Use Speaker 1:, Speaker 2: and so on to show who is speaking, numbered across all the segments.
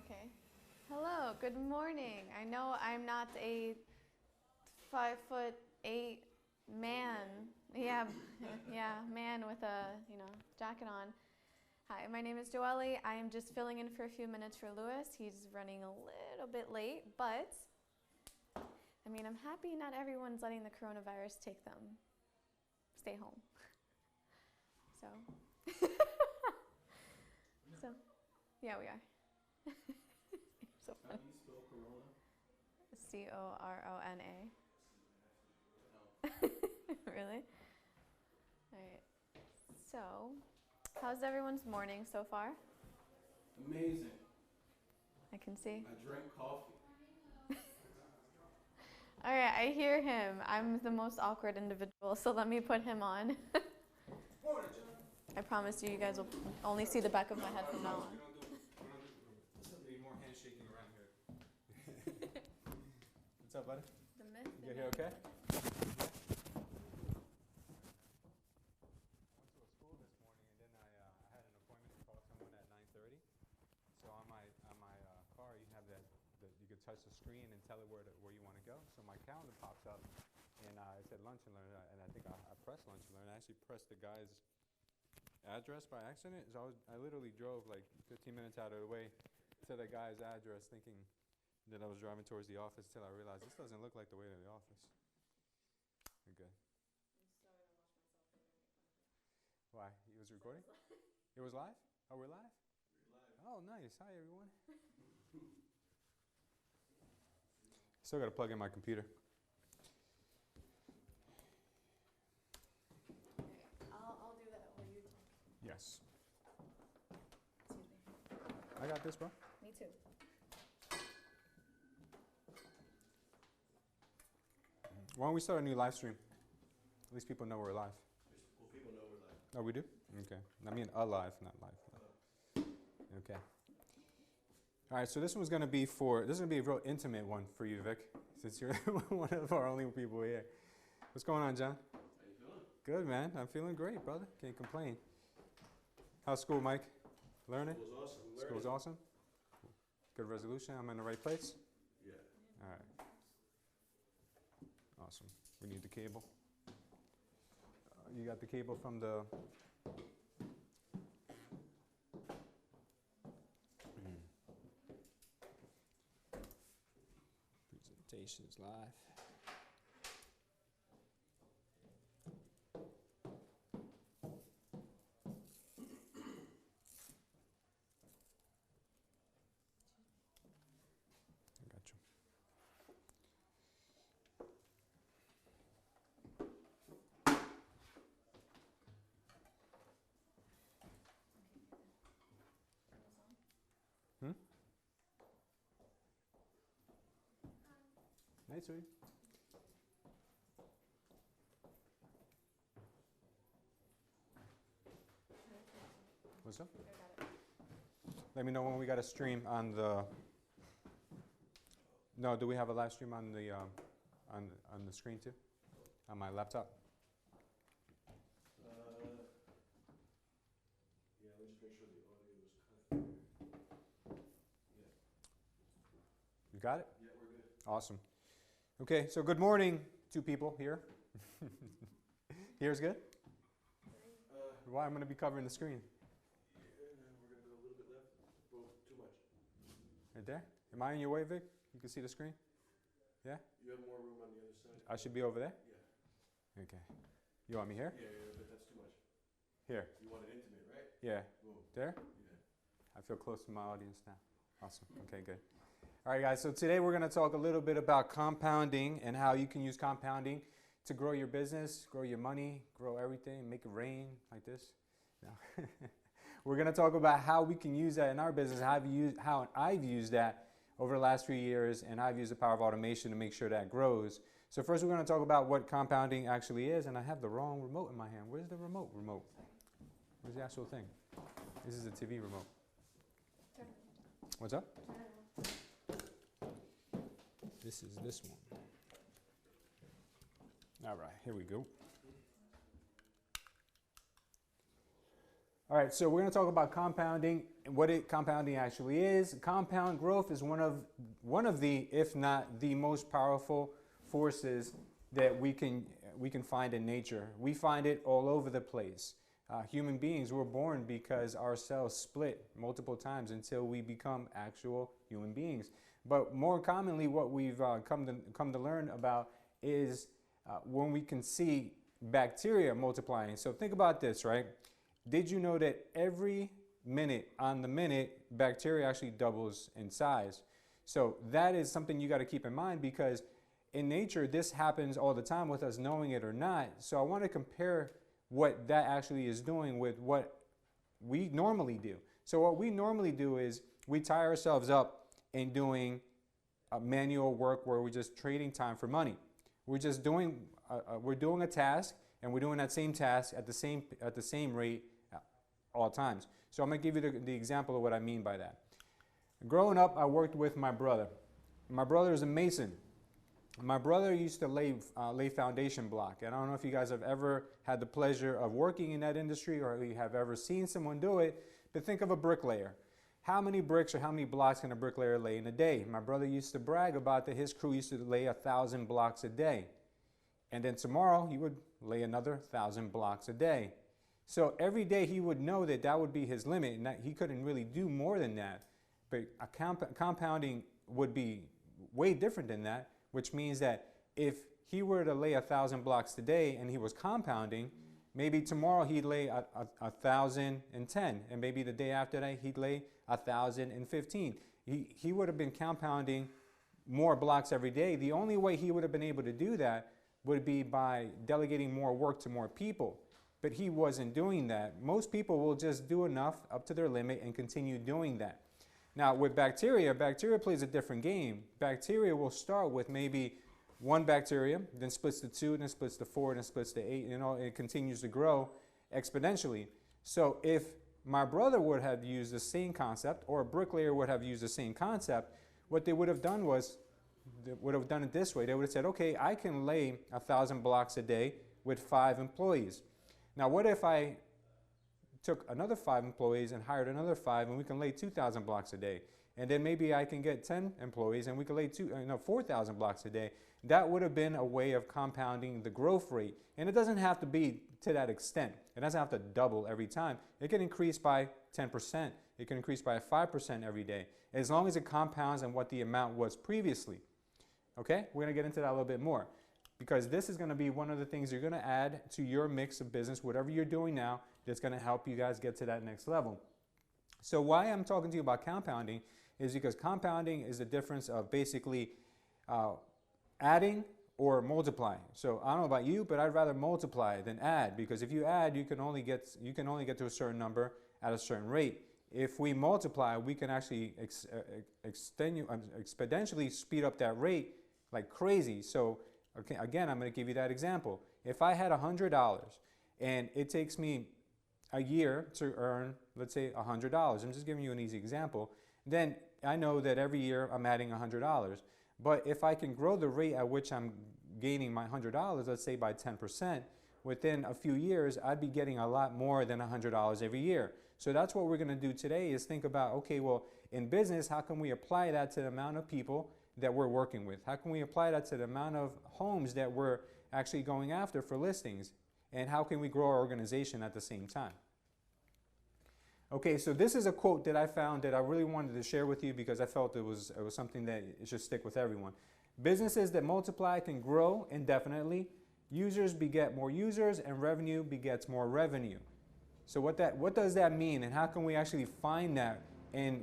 Speaker 1: Okay. Hello, good morning. I know I'm not a 5'8" man. Yeah, yeah, man with a, jacket on. Hi, my name is Joelle. I am just filling in for a few minutes for Lewis. He's running a little bit late, but I'm happy not everyone's letting the coronavirus take them. Stay home. So, so yeah, we are. So
Speaker 2: How do you spell corona?
Speaker 1: Corona. Really? All right. So, how's everyone's morning so far?
Speaker 2: Amazing.
Speaker 1: I can see.
Speaker 2: I drank coffee.
Speaker 1: All right, I hear him. I'm the most awkward individual, so let me put him on.
Speaker 2: Morning, John.
Speaker 1: I promise you, you guys will only see the back of my head from now on.
Speaker 2: We need more handshaking around here. What's up, buddy?
Speaker 1: The myth.
Speaker 2: You get here okay? I went to a school this morning, and then I had an appointment to call someone at 9:30. So on my car, you have you can touch the screen and tell it where you want to go. So my calendar pops up, and it said lunch and learn, and I think I pressed lunch and learn. I actually pressed the guy's address by accident. So I literally drove like 15 minutes out of the way to the guy's address, thinking that I was driving towards the office, until I realized this doesn't look like the way to the office. You're good. Why? It was recording? It was live? Oh, we're live? Oh, nice. Hi, everyone. Still got to plug in my computer.
Speaker 1: I'll do that while you talk.
Speaker 2: Yes.
Speaker 1: Excuse me.
Speaker 2: I got this, bro.
Speaker 1: Me too.
Speaker 2: Why don't we start a new live stream? At least people know we're live.
Speaker 3: Well, people know we're live.
Speaker 2: Oh, we do? Okay. I mean alive, not live. Okay. All right, so this is going to be a real intimate one for you, Vic, since you're one of our only people here. What's going on, John?
Speaker 3: How you feeling?
Speaker 2: Good, man. I'm feeling great, brother. Can't complain. How's school, Mike? Learning?
Speaker 3: School's awesome.
Speaker 2: School's awesome? Good resolution? I'm in the right place?
Speaker 3: Yeah.
Speaker 2: All right. Awesome. We need the cable. You got the cable from the... Presentations live. I got you. Nice, sweetie. What's up? Let me know when we got a stream on the. No, do we have a live stream on the on the screen too? On my laptop.
Speaker 3: Yeah, let me just make sure the audio is kind of. Yeah.
Speaker 2: You got it?
Speaker 3: Yeah, we're good.
Speaker 2: Awesome. Okay, so good morning to people here. Here's good? Why? I'm going to be covering the screen.
Speaker 3: Yeah, we're going to go a little bit left. Well, too much.
Speaker 2: Right there? Am I in your way, Vic? You can see the screen? Yeah?
Speaker 3: You have more room on the other side.
Speaker 2: I should be over there?
Speaker 3: Yeah.
Speaker 2: Okay. You want me here?
Speaker 3: Yeah, but that's too much.
Speaker 2: Here?
Speaker 3: You want it intimate, right?
Speaker 2: Yeah.
Speaker 3: Boom.
Speaker 2: There?
Speaker 3: Yeah.
Speaker 2: I feel close to my audience now. Awesome. Okay, good. All right, guys, so today we're going to talk a little bit about compounding and how you can use compounding to grow your business, grow your money, grow everything, make it rain like this. No. We're going to talk about how we can use that in our business, how I've used that over the last few years, and I've used the power of automation to make sure that grows. So first we're going to talk about what compounding actually is, and I have the wrong remote in my hand. Where's the remote? Where's the actual thing? This is a TV remote. What's up? This is this one. All right, here we go. All right, so we're going to talk about compounding compounding actually is. Compound growth is one of the, if not the most powerful forces that we can find in nature. We find it all over the place. Human beings were born because our cells split multiple times until we become actual human beings. But more commonly, what we've come to learn about is when we can see bacteria multiplying. So think about this, right? Did you know that every minute on the minute, bacteria actually doubles in size? So that is something you got to keep in mind, because in nature, this happens all the time with us knowing it or not. So I want to compare what that actually is doing with what we normally do. So what we normally do is we tie ourselves up in doing manual work where we're just trading time for money. We're just doing a task, and we're doing that same task at the same rate all times. So I'm going to give you the example of what I mean by that. Growing up, I worked with my brother. My brother is a mason. My brother used to lay foundation block. And I don't know if you guys have ever had the pleasure of working in that industry, or you have ever seen someone do it, but think of a bricklayer. How many bricks or how many blocks can a bricklayer lay in a day? My brother used to brag about that his crew used to lay 1,000 blocks a day. And then tomorrow he would lay another 1,000 blocks a day. So every day he would know that that would be his limit, and that he couldn't really do more than that. But compounding would be way different than that, which means that if he were to lay 1,000 blocks today and he was compounding, maybe tomorrow he'd lay 1,010, and maybe the day after that he'd lay 1,015. He would have been compounding more blocks every day. The only way he would have been able to do that would be by delegating more work to more people. But he wasn't doing that. Most people will just do enough up to their limit and continue doing that. Now with bacteria plays a different game. Bacteria will start with maybe one bacteria, then splits to 2, then splits to 4, then splits to 8, it continues to grow exponentially. So if my brother would have used the same concept, or a bricklayer would have used the same concept, what they would have done was, they would have done it this way. They would have said, okay, I can lay 1,000 blocks a day with 5 employees. Now what if I took another 5 employees and hired another 5, and we can lay 2,000 blocks a day? And then maybe I can get 10 employees and we can lay 4,000 blocks a day. That would have been a way of compounding the growth rate. And it doesn't have to be to that extent. It doesn't have to double every time. It can increase by 10%. It can increase by 5% every day, as long as it compounds on what the amount was previously. Okay, we're going to get into that a little bit more, because this is going to be one of the things you're going to add to your mix of business, whatever you're doing now, that's going to help you guys get to that next level. So why I'm talking to you about compounding is because compounding is the difference of basically adding or multiplying. So I don't know about you, but I'd rather multiply than add, because if you add, you can only get to a certain number at a certain rate. If we multiply, we can actually exponentially speed up that rate like crazy. So okay, again, I'm going to give you that example. If I had $100 and it takes me a year to earn, let's say $100, I'm just giving you an easy example, then I know that every year I'm adding $100. But if I can grow the rate at which I'm gaining my $100, let's say by 10%, within a few years, I'd be getting a lot more than $100 every year. So that's what we're going to do today, is think about, okay, well, in business, how can we apply that to the amount of people that we're working with? How can we apply that to the amount of homes that we're actually going after for listings? And how can we grow our organization at the same time? Okay, so this is a quote that I found that I really wanted to share with you, because I felt it was something that it should stick with everyone. Businesses that multiply can grow indefinitely. Users beget more users, and revenue begets more revenue. So what does that mean, and how can we actually find that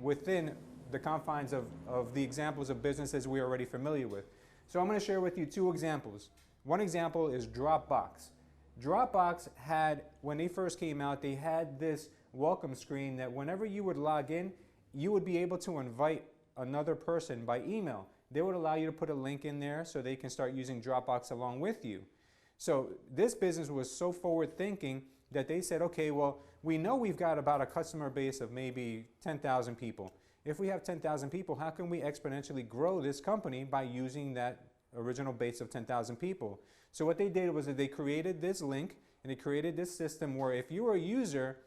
Speaker 2: within the confines of the examples of businesses we're already familiar with? So I'm going to share with you 2 examples. One example is Dropbox. Dropbox had, when they first came out, they had this welcome screen that whenever you would log in, you would be able to invite another person by email. They would allow you to put a link in there so they can start using Dropbox along with you. So this business was so forward thinking that they said, okay, well, we know we've got about a customer base of maybe 10,000 people. If we have 10,000 people, how can we exponentially grow this company by using that original base of 10,000 people? So what they did was that they created this link, and they created this system where if you were a user,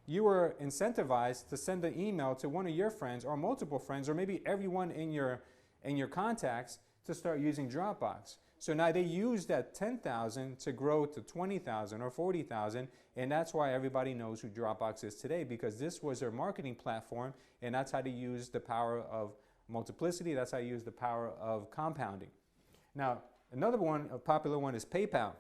Speaker 2: you were incentivized to send an email to one of your friends or multiple friends or maybe everyone in your contacts to start using Dropbox. So now they use that 10,000 to grow to 20,000 or 40,000, and that's why everybody knows who Dropbox is today, because this was their marketing platform, and that's how they use the power of multiplicity. That's how you use the power of compounding. Now, another one, a popular one, is PayPal.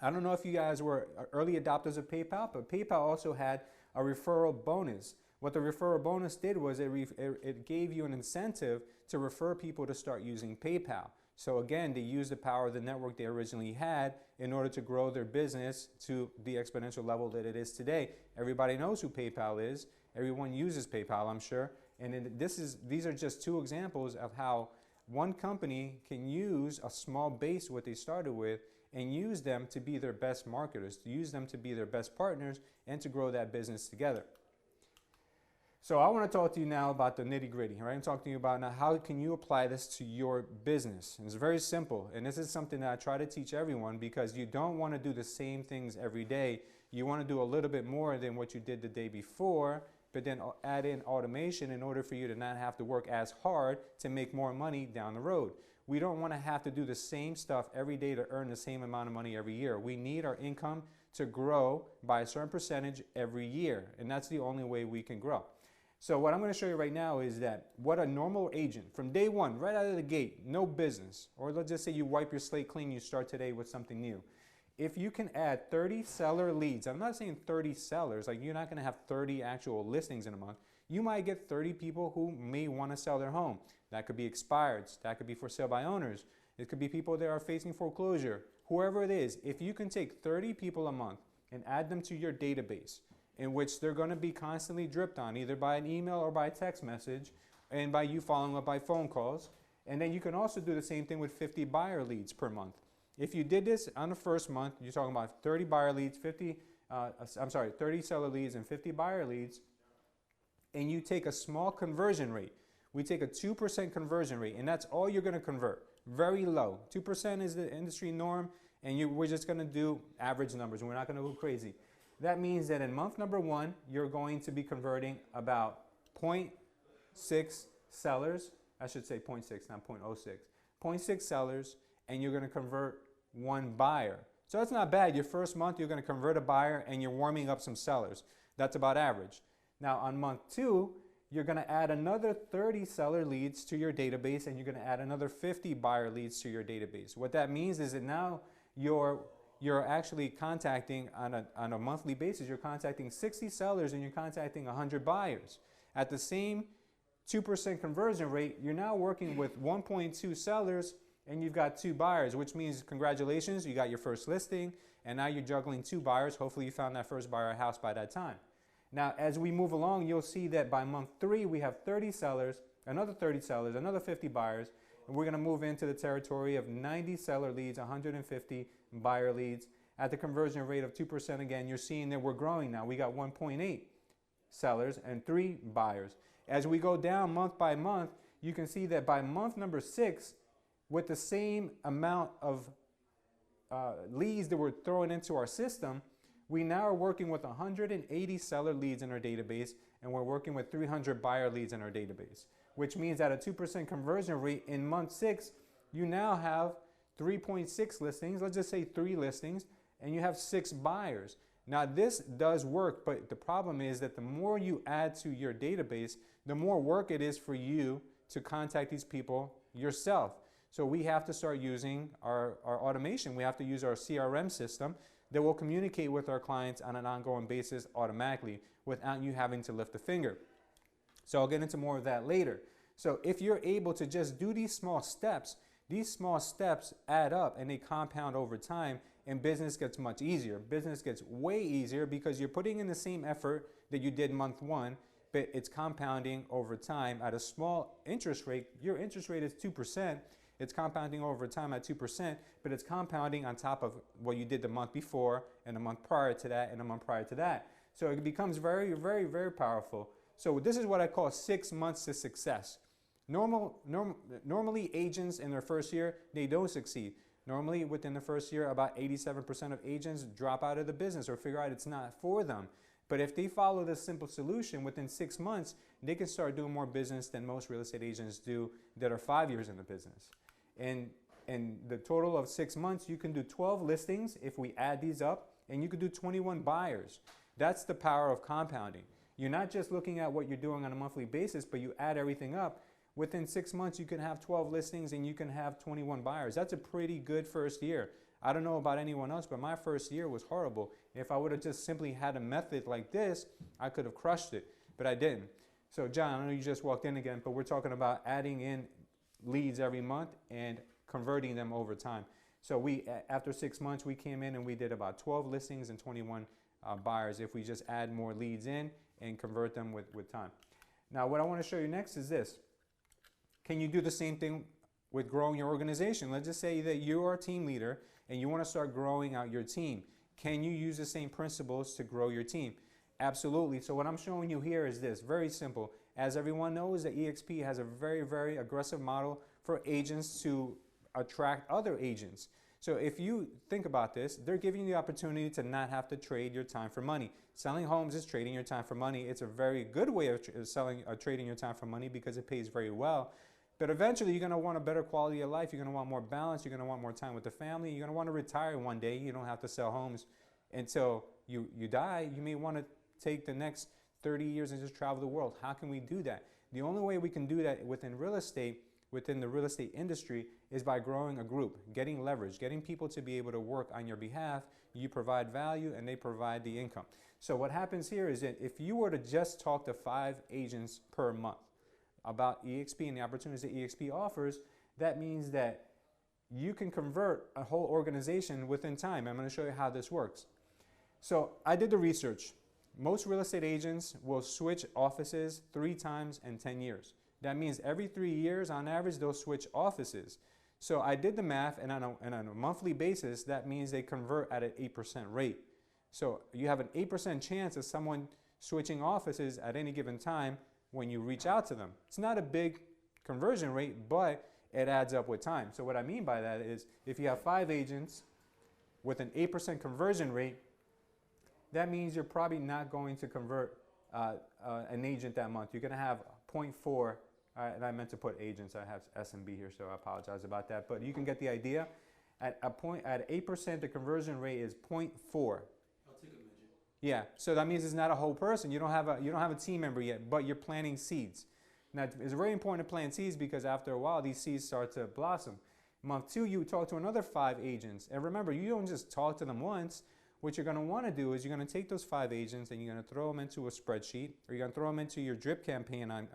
Speaker 2: I don't know if you guys were early adopters of PayPal, but PayPal also had a referral bonus. What the referral bonus did was it gave you an incentive to refer people to start using PayPal. So again, they used the power of the network they originally had in order to grow their business to the exponential level that it is today. Everybody knows who PayPal is. Everyone uses PayPal, I'm sure. And these are just two examples of how one company can use a small base, what they started with, and use them to be their best marketers, to use them to be their best partners, and to grow that business together. So I want to talk to you now about the nitty-gritty, right? I'm talking to you about now how can you apply this to your business. And it's very simple, and this is something that I try to teach everyone, because you don't want to do the same things every day. You want to do a little bit more than what you did the day before, but then add in automation in order for you to not have to work as hard to make more money down the road. We don't want to have to do the same stuff every day to earn the same amount of money every year. We need our income to grow by a certain percentage every year, and that's the only way we can grow. So what I'm going to show you right now is that what a normal agent, from day one, right out of the gate, no business, or let's just say you wipe your slate clean, you start today with something new. If you can add 30 seller leads, I'm not saying 30 sellers, like you're not going to have 30 actual listings in a month. You might get 30 people who may want to sell their home. That could be expireds. That could be for sale by owners. It could be people that are facing foreclosure. Whoever it is, if you can take 30 people a month and add them to your database, in which they're going to be constantly dripped on, either by an email or by a text message, and by you following up by phone calls. And then you can also do the same thing with 50 buyer leads per month. If you did this on the first month, you're talking about 30 buyer leads, 30 seller leads and 50 buyer leads, and you take a small conversion rate. We take a 2% conversion rate, and that's all you're going to convert. Very low. 2% is the industry norm, and we're just going to do average numbers. We're not going to go crazy. That means that in month number 1, you're going to be converting about 0.6 sellers. I should say 0.6, not 0.06. 0.6 sellers, and you're going to convert 1 buyer. So that's not bad. Your first month, you're going to convert a buyer, and you're warming up some sellers. That's about average. Now, on month 2, you're going to add another 30 seller leads to your database, and you're going to add another 50 buyer leads to your database. What that means is that now you're actually contacting on a monthly basis, you're contacting 60 sellers and you're contacting 100 buyers. At the same 2% conversion rate, you're now working with 1.2 sellers and you've got 2 buyers, which means congratulations, you got your first listing, and now you're juggling 2 buyers. Hopefully you found that first buyer house by that time. Now, as we move along, you'll see that by month 3, we have 30 sellers, another 30 sellers, another 50 buyers, and we're going to move into the territory of 90 seller leads, 150 buyer leads. At the conversion rate of 2%, again, you're seeing that we're growing now. We got 1.8 sellers and 3 buyers. As we go down month by month, you can see that by month number 6, with the same amount of leads that we're throwing into our system, we now are working with 180 seller leads in our database, and we're working with 300 buyer leads in our database, which means at a 2% conversion rate in month 6, you now have 3.6 listings, let's just say 3 listings, and you have 6 buyers. Now this does work, but the problem is that the more you add to your database, the more work it is for you to contact these people yourself. So we have to start using our automation. We have to use our CRM system that will communicate with our clients on an ongoing basis automatically without you having to lift a finger. So I'll get into more of that later. So if you're able to just do these small steps add up and they compound over time, and business gets much easier. Business gets way easier because you're putting in the same effort that you did month 1, but it's compounding over time at a small interest rate. Your interest rate is 2%. It's compounding over time at 2%, but it's compounding on top of what you did the month before and the month prior to that and the month prior to that. So it becomes very, very, very powerful. So this is what I call 6 months to success. Normally agents in their first year, they don't succeed. Normally within the first year, about 87% of agents drop out of the business or figure out it's not for them. But if they follow this simple solution, within 6 months, they can start doing more business than most real estate agents do that are 5 years in the business. And the total of 6 months, you can do 12 listings if we add these up, and you could do 21 buyers. That's the power of compounding. You're not just looking at what you're doing on a monthly basis, but you add everything up. Within 6 months, you can have 12 listings and you can have 21 buyers. That's a pretty good first year. I don't know about anyone else, but my first year was horrible. If I would have just simply had a method like this, I could have crushed it, but I didn't. So John, I know you just walked in again, but we're talking about adding in leads every month and converting them over time. So after 6 months, we came in and we did about 12 listings and 21 buyers if we just add more leads in and convert them with time. Now, what I want to show you next is this. Can you do the same thing with growing your organization? Let's just say that you are a team leader and you want to start growing out your team. Can you use the same principles to grow your team? Absolutely. So what I'm showing you here is this, very simple. As everyone knows, that EXP has a very, very aggressive model for agents to attract other agents. So if you think about this, they're giving you the opportunity to not have to trade your time for money. Selling homes is trading your time for money. It's a very good way of trading your time for money because it pays very well. But eventually you're going to want a better quality of life. You're going to want more balance. You're going to want more time with the family. You're going to want to retire one day. You don't have to sell homes until you die. You may want to take the next 30 years and just travel the world. How can we do that? The only way we can do that within real estate, within the real estate industry, is by growing a group, getting leverage, getting people to be able to work on your behalf. You provide value and they provide the income. So what happens here is that if you were to just talk to 5 agents per month about EXP and the opportunities that EXP offers, that means that you can convert a whole organization within time. I'm going to show you how this works. So I did the research. Most real estate agents will switch offices 3 times in 10 years. That means every 3 years, on average, they'll switch offices. So I did the math, and on a monthly basis, that means they convert at an 8% rate. So you have an 8% chance of someone switching offices at any given time when you reach out to them. It's not a big conversion rate, but it adds up with time. So what I mean by that is if you have 5 agents with an 8% conversion rate, that means you're probably not going to convert an agent that month. You're going to have 0.4, and I meant to put agents. I have S&B here, so I apologize about that. But you can get the idea. At 8%, the conversion rate is 0.4.
Speaker 3: I'll take a midget.
Speaker 2: Yeah, so that means it's not a whole person. You don't have a team member yet, but you're planting seeds. Now, it's very important to plant seeds because after a while, these seeds start to blossom. Month 2, you talk to another 5 agents. And remember, you don't just talk to them once. What you're going to want to do is you're going to take those 5 agents and you're going to throw them into a spreadsheet, or you're going to throw them into your drip campaign on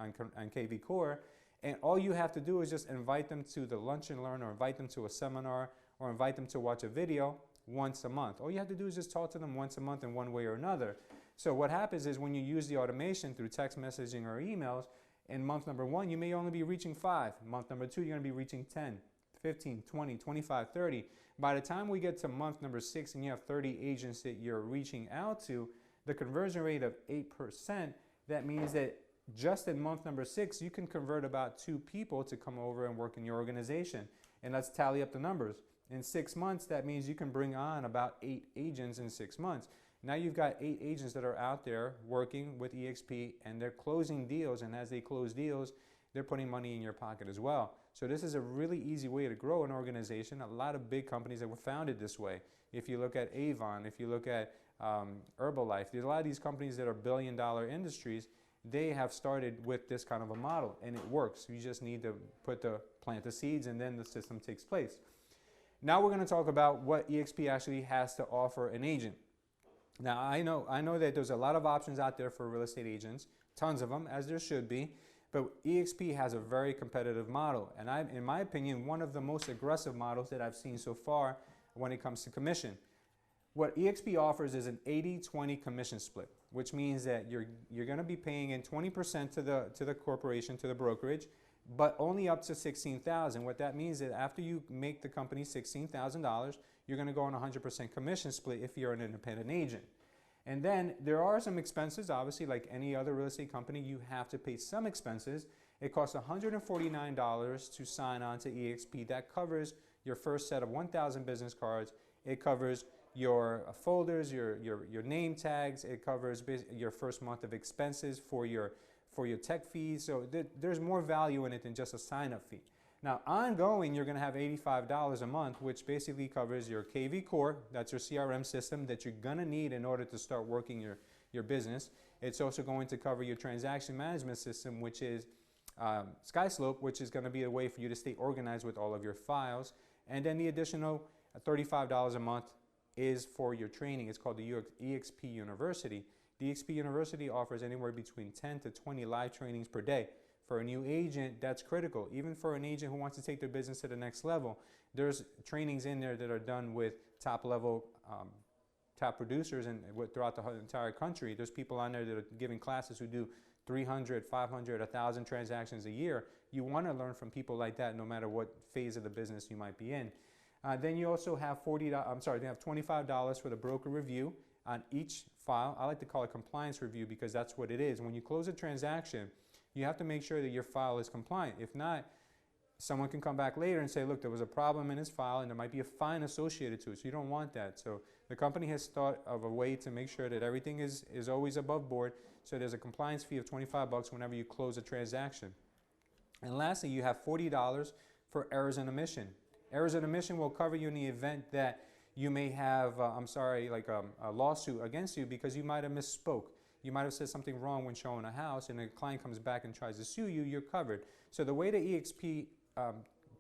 Speaker 2: KV Core, and all you have to do is just invite them to the lunch and learn, or invite them to a seminar, or invite them to watch a video once a month. All you have to do is just talk to them once a month in one way or another. So what happens is when you use the automation through text messaging or emails, in month number 1, you may only be reaching 5. Month number 2, you're going to be reaching 10, 15, 20, 25, 30. By the time we get to month number 6 and you have 30 agents that you're reaching out to, the conversion rate of 8%, that means that just in month number 6, you can convert about 2 people to come over and work in your organization. And let's tally up the numbers. In 6 months, that means you can bring on about 8 agents in 6 months. Now you've got 8 agents that are out there working with EXP and they're closing deals. And as they close deals, they're putting money in your pocket as well. So this is a really easy way to grow an organization. A lot of big companies that were founded this way. If you look at Avon, if you look at Herbalife, there's a lot of these companies that are billion-dollar industries. They have started with this kind of a model, and it works. You just need to plant the seeds, and then the system takes place. Now we're going to talk about what EXP actually has to offer an agent. Now I know that there's a lot of options out there for real estate agents, tons of them, as there should be. But EXP has a very competitive model, and in my opinion, one of the most aggressive models that I've seen so far when it comes to commission. What EXP offers is an 80-20 commission split, which means that you're going to be paying in 20% to the corporation, to the brokerage, but only up to $16,000. What that means is that after you make the company $16,000, you're going to go on a 100% commission split if you're an independent agent. And then there are some expenses, obviously, like any other real estate company, you have to pay some expenses. It costs $149 to sign on to EXP. That covers your first set of 1,000 business cards. It covers your folders, your name tags. It covers your first month of expenses for your tech fees. So there's more value in it than just a sign-up fee. Now, ongoing, you're going to have $85 a month, which basically covers your KV Core. That's your CRM system that you're going to need in order to start working your business. It's also going to cover your transaction management system, which is SkySlope, which is going to be a way for you to stay organized with all of your files. And then the additional $35 a month is for your training. It's called the EXP University. The EXP University offers anywhere between 10 to 20 live trainings per day. For a new agent, that's critical. Even for an agent who wants to take their business to the next level, there's trainings in there that are done with top producers and throughout the entire country. There's people on there that are giving classes who do 300, 500, 1,000 transactions a year. You want to learn from people like that no matter what phase of the business you might be in. Then you also have you have $25 for the broker review on each file. I like to call it compliance review because that's what it is. When you close a transaction, you have to make sure that your file is compliant. If not, someone can come back later and say, look, there was a problem in this file and there might be a fine associated to it. So you don't want that. So the company has thought of a way to make sure that everything is always above board. So there's a compliance fee of $25 whenever you close a transaction. And lastly, you have $40 for errors and omission. Errors and omission will cover you in the event that you may have, a lawsuit against you because you might have misspoke. You might have said something wrong when showing a house and a client comes back and tries to sue you, you're covered. So the way that EXP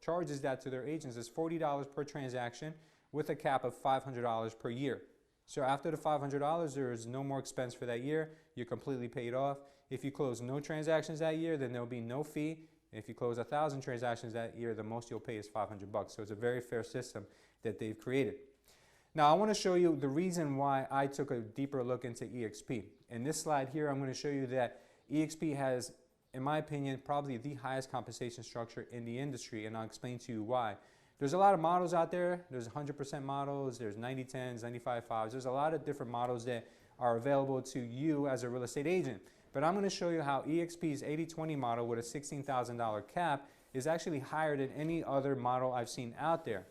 Speaker 2: charges that to their agents is $40 per transaction with a cap of $500 per year. So after the $500, there is no more expense for that year. You're completely paid off. If you close no transactions that year, then there'll be no fee. If you close 1,000 transactions that year, the most you'll pay is $500. So it's a very fair system that they've created. Now, I want to show you the reason why I took a deeper look into EXP. In this slide here, I'm going to show you that EXP has, in my opinion, probably the highest compensation structure in the industry, and I'll explain to you why. There's a lot of models out there. There's 100% models, there's 90-10s, 95-5s. There's a lot of different models that are available to you as a real estate agent. But I'm going to show you how EXP's 80-20 model with a $16,000 cap is actually higher than any other model I've seen out there.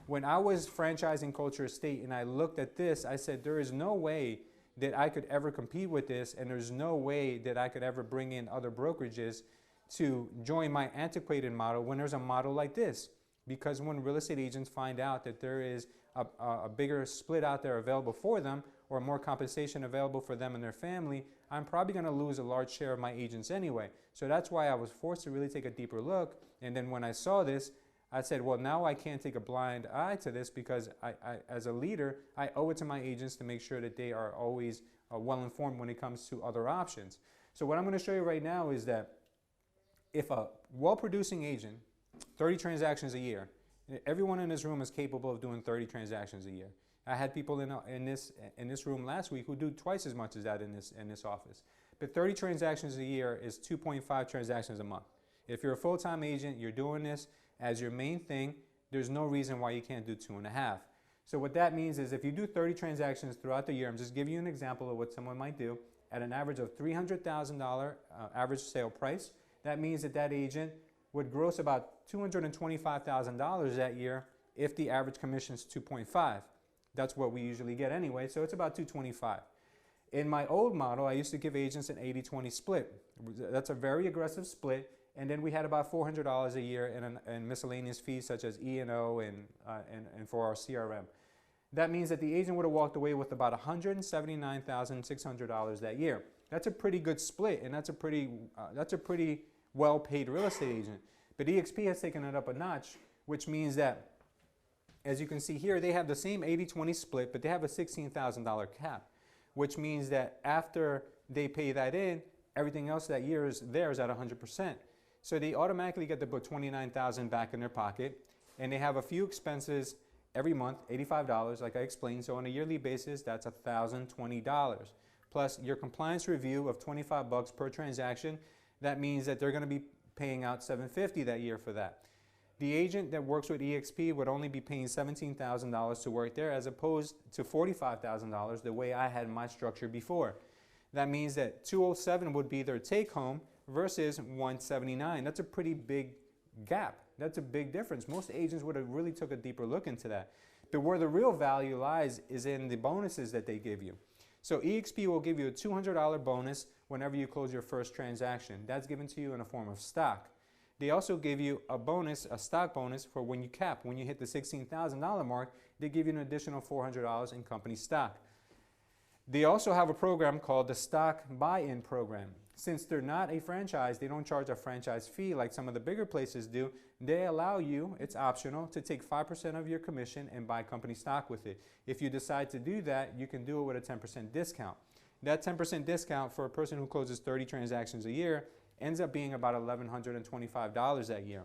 Speaker 2: When I was franchising Culture Estate and I looked at this, I said there is no way that I could ever compete with this, and there's no way that I could ever bring in other brokerages to join my antiquated model when there's a model like this. Because when real estate agents find out that there is a bigger split out there available for them, or more compensation available for them and their family, I'm probably going to lose a large share of my agents anyway. So that's why I was forced to really take a deeper look. And then when I saw this, I said, well, now I can't take a blind eye to this because I, as a leader, I owe it to my agents to make sure that they are always well-informed when it comes to other options. So what I'm going to show you right now is that if a well-producing agent, 30 transactions a year, everyone in this room is capable of doing 30 transactions a year. I had people in this room last week who do twice as much as that in this office. But 30 transactions a year is 2.5 transactions a month. If you're a full-time agent, you're doing this as your main thing, there's no reason why you can't do 2.5. So what that means is if you do 30 transactions throughout the year, I'm just giving you an example of what someone might do, at an average of $300,000 average sale price, that means that that agent would gross about $225,000 that year if the average commission is 2.5. That's what we usually get anyway, so it's about $225,000. In my old model, I used to give agents an 80-20 split. That's a very aggressive split. And then we had about $400 a year in miscellaneous fees such as E&O and for our CRM. That means that the agent would have walked away with about $179,600 that year. That's a pretty good split, and that's a pretty well-paid real estate agent. But EXP has taken it up a notch, which means that, as you can see here, they have the same 80-20 split, but they have a $16,000 cap, which means that after they pay that in, everything else that year is theirs at 100%. So they automatically get to put $29,000 back in their pocket, and they have a few expenses every month, $85, like I explained. So on a yearly basis, that's $1,020. Plus your compliance review of $25 per transaction. That means that they're going to be paying out $750 that year for that. The agent that works with EXP would only be paying $17,000 to work there, as opposed to $45,000 the way I had my structure before. That means that $207 would be their take home versus $179. That's a pretty big gap. That's a big difference. Most agents would have really took a deeper look into that. But where the real value lies is in the bonuses that they give you. So EXP will give you a $200 bonus whenever you close your first transaction. That's given to you in a form of stock. They also give you a bonus, a stock bonus, for when you cap. When you hit the $16,000 mark, they give you an additional $400 in company stock. They also have a program called the Stock Buy-In Program. Since they're not a franchise, they don't charge a franchise fee like some of the bigger places do. They allow you, it's optional, to take 5% of your commission and buy company stock with it. If you decide to do that, you can do it with a 10% discount. That 10% discount for a person who closes 30 transactions a year ends up being about $1,125 that year.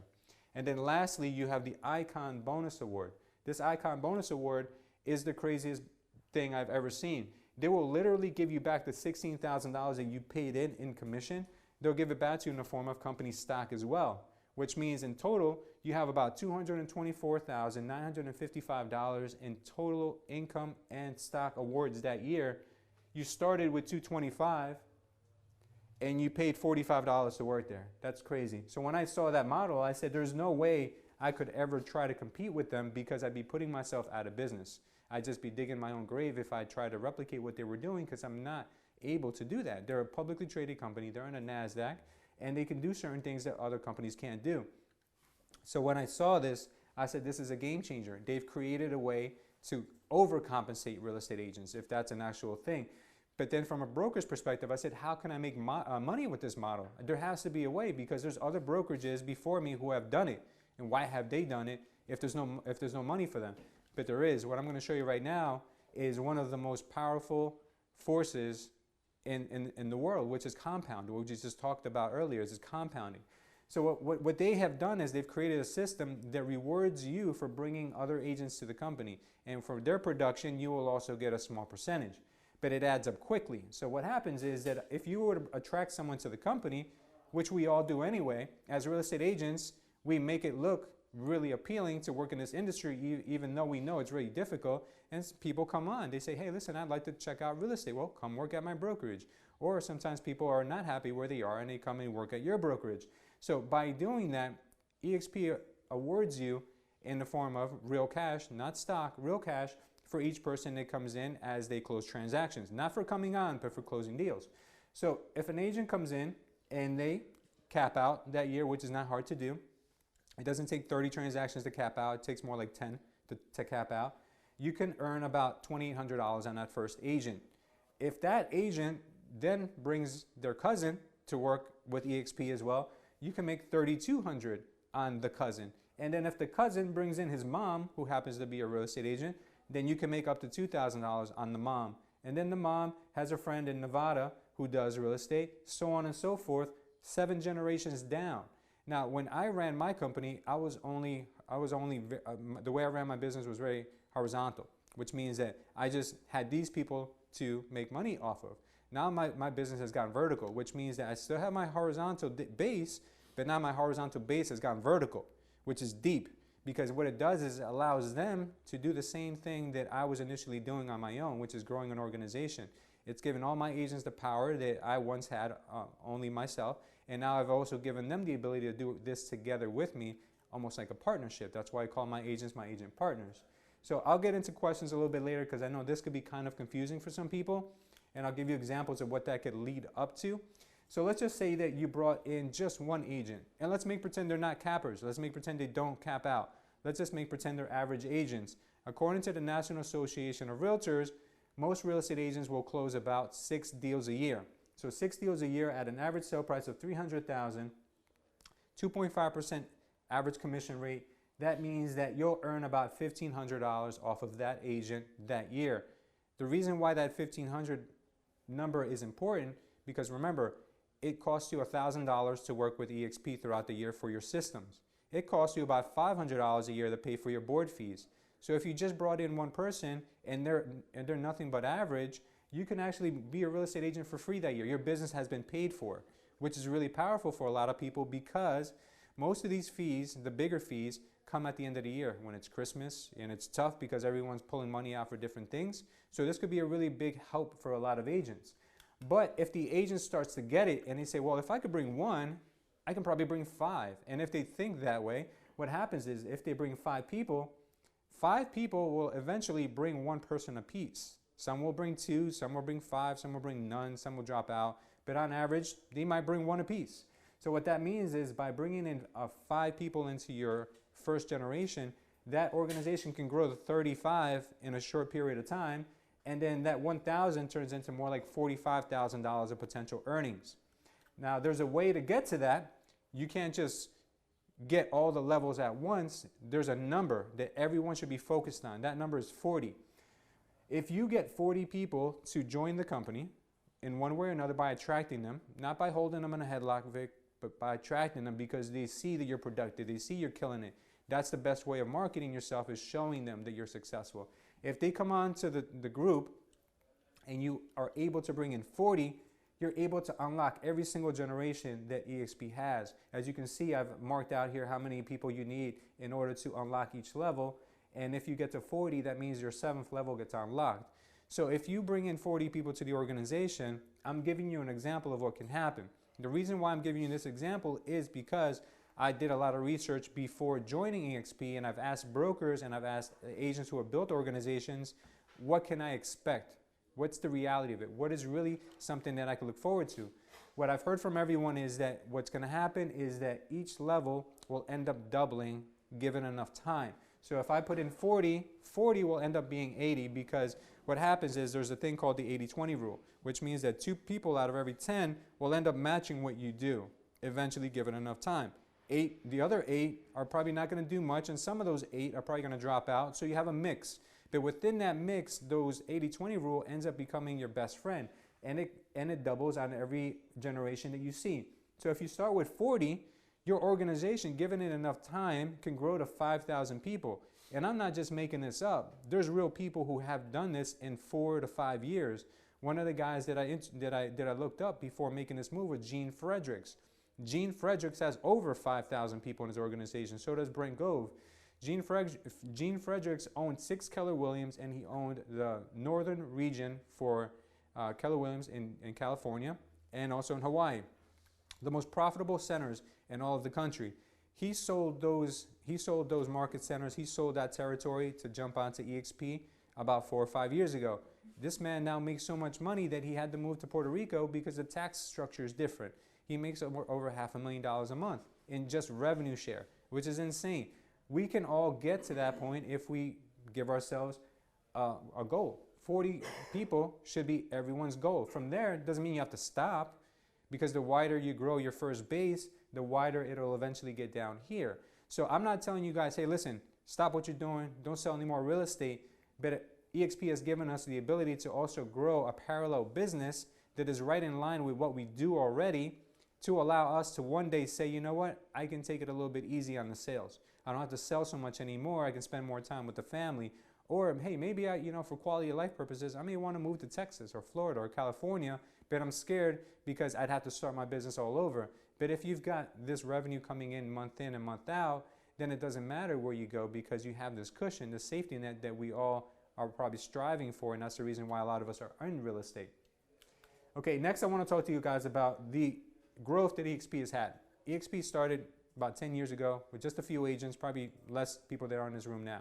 Speaker 2: And then lastly, you have the Icon Bonus Award. This Icon Bonus Award is the craziest thing I've ever seen. They will literally give you back the $16,000 that you paid in commission. They'll give it back to you in the form of company stock as well, which means in total, you have about $224,955 in total income and stock awards that year. You started with $225 and you paid $45 to work there. That's crazy. So when I saw that model, I said, there's no way I could ever try to compete with them because I'd be putting myself out of business. I'd just be digging my own grave if I tried to replicate what they were doing, because I'm not able to do that. They're a publicly traded company. They're on a NASDAQ, and they can do certain things that other companies can't do. So when I saw this, I said, this is a game changer. They've created a way to overcompensate real estate agents, if that's an actual thing. But then from a broker's perspective, I said, how can I make money with this model? There has to be a way, because there's other brokerages before me who have done it. And why have they done it if there's no money for them? But there is. What I'm going to show you right now is one of the most powerful forces in the world, which is compound, what we just talked about earlier, is compounding. So what they have done is they've created a system that rewards you for bringing other agents to the company. And for their production, you will also get a small percentage. But it adds up quickly. So what happens is that if you were to attract someone to the company, which we all do anyway, as real estate agents, we make it look really appealing to work in this industry, even though we know it's really difficult. And people come on, they say, hey, listen, I'd like to check out real estate. Well, come work at my brokerage. Or sometimes people are not happy where they are and they come and work at your brokerage. So by doing that, EXP awards you in the form of real cash, not stock, real cash, for each person that comes in as they close transactions. Not for coming on, but for closing deals. So if an agent comes in and they cap out that year, which is not hard to do, it doesn't take 30 transactions to cap out. It takes more like 10 to cap out. You can earn about $2,800 on that first agent. If that agent then brings their cousin to work with EXP as well, you can make $3,200 on the cousin. And then if the cousin brings in his mom, who happens to be a real estate agent, then you can make up to $2,000 on the mom. And then the mom has a friend in Nevada who does real estate, so on and so forth, 7 generations down. Now, when I ran my company, the way I ran my business was very horizontal, which means that I just had these people to make money off of. Now my business has gone vertical, which means that I still have my horizontal base, but now my horizontal base has gone vertical, which is deep, because what it does is it allows them to do the same thing that I was initially doing on my own, which is growing an organization. It's given all my agents the power that I once had only myself. And now I've also given them the ability to do this together with me, almost like a partnership. That's why I call my agents my agent partners. So I'll get into questions a little bit later, because I know this could be kind of confusing for some people. And I'll give you examples of what that could lead up to. So let's just say that you brought in just one agent. And let's make pretend they're not cappers. Let's make pretend they don't cap out. Let's just make pretend they're average agents. According to the National Association of Realtors, most real estate agents will close about 6 deals a year. So 6 deals a year at an average sale price of $300,000, 2.5% average commission rate. That means that you'll earn about $1,500 off of that agent that year. The reason why that $1,500 number is important, because remember, it costs you $1,000 to work with EXP throughout the year for your systems. It costs you about $500 a year to pay for your board fees. So if you just brought in one person and they're nothing but average, you can actually be a real estate agent for free that year. Your business has been paid for, which is really powerful for a lot of people, because most of these fees, the bigger fees, come at the end of the year when it's Christmas, and it's tough because everyone's pulling money out for different things. So this could be a really big help for a lot of agents. But if the agent starts to get it and they say, well, if I could bring one, I can probably bring 5. And if they think that way, what happens is if they bring 5 people, 5 people will eventually bring 1 person apiece. Some will bring 2, some will bring 5, some will bring none, some will drop out. But on average, they might bring 1 apiece. So what that means is by bringing in 5 people into your first generation, that organization can grow to 35 in a short period of time. And then that 1,000 turns into more like $45,000 of potential earnings. Now, there's a way to get to that. You can't just get all the levels at once. There's a number that everyone should be focused on. That number is 40. If you get 40 people to join the company in one way or another by attracting them, not by holding them in a headlock, Vic, but by attracting them because they see that you're productive, they see you're killing it. That's the best way of marketing yourself, is showing them that you're successful. If they come on to the group and you are able to bring in 40, you're able to unlock every single generation that EXP has. As you can see, I've marked out here how many people you need in order to unlock each level. And if you get to 40, that means your 7th level gets unlocked. So if you bring in 40 people to the organization, I'm giving you an example of what can happen. The reason why I'm giving you this example is because I did a lot of research before joining EXP, and I've asked brokers and I've asked agents who have built organizations, what can I expect? What's the reality of it? What is really something that I can look forward to? What I've heard from everyone is that what's going to happen is that each level will end up doubling given enough time. So if I put in 40, 40 will end up being 80, because what happens is there's a thing called the 80-20 rule, which means that 2 people out of every 10 will end up matching what you do, eventually given enough time. The other 8 are probably not going to do much, and some of those 8 are probably going to drop out, so you have a mix. But within that mix, those 80-20 rule ends up becoming your best friend, and it doubles on every generation that you see. So if you start with 40, your organization, given it enough time, can grow to 5,000 people. And I'm not just making this up. There's real people who have done this in 4 to 5 years. One of the guys that I looked up before making this move was Gene Fredericks. Gene Fredericks has over 5,000 people in his organization. So does Brent Gove. Gene Fredericks owned 6 Keller Williams, and he owned the northern region for Keller Williams in California and also in Hawaii. The most profitable centers in all of the country. He sold those market centers, he sold that territory to jump onto EXP about 4 or 5 years ago. This man now makes so much money that he had to move to Puerto Rico because the tax structure is different. He makes over $500,000 a month in just revenue share, which is insane. We can all get to that point if we give ourselves a goal. 40 people should be everyone's goal. From there, it doesn't mean you have to stop, because the wider you grow your first base, the wider it'll eventually get down here. So I'm not telling you guys, hey, listen, stop what you're doing, don't sell any more real estate. But EXP has given us the ability to also grow a parallel business that is right in line with what we do already, to allow us to one day say, you know what, I can take it a little bit easy on the sales. I don't have to sell so much anymore. I can spend more time with the family. Or, hey, maybe for quality of life purposes, I may want to move to Texas or Florida or California, but I'm scared because I'd have to start my business all over. But if you've got this revenue coming in and month out, then it doesn't matter where you go, because you have this cushion, this safety net that we all are probably striving for, and that's the reason why a lot of us are in real estate. Okay, next I want to talk to you guys about the growth that EXP has had. EXP started about 10 years ago with just a few agents, probably less people that are in this room now.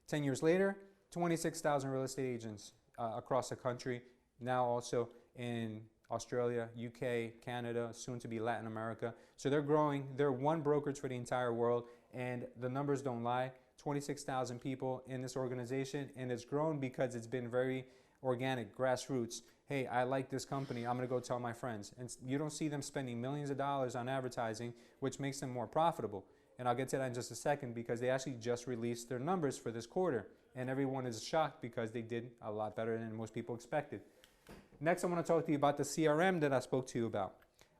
Speaker 2: 10 years later, 26,000 real estate agents across the country, now also in Australia, UK, Canada, soon to be Latin America. So they're growing. They're one brokerage for the entire world, and the numbers don't lie. 26,000 people in this organization, and it's grown because it's been very organic, grassroots. Hey, I like this company, I'm going to go tell my friends. And you don't see them spending millions of dollars on advertising, which makes them more profitable. And I'll get to that in just a second, because they actually just released their numbers for this quarter, and everyone is shocked because they did a lot better than most people expected. Next, I want to talk to you about the CRM that I spoke to you about.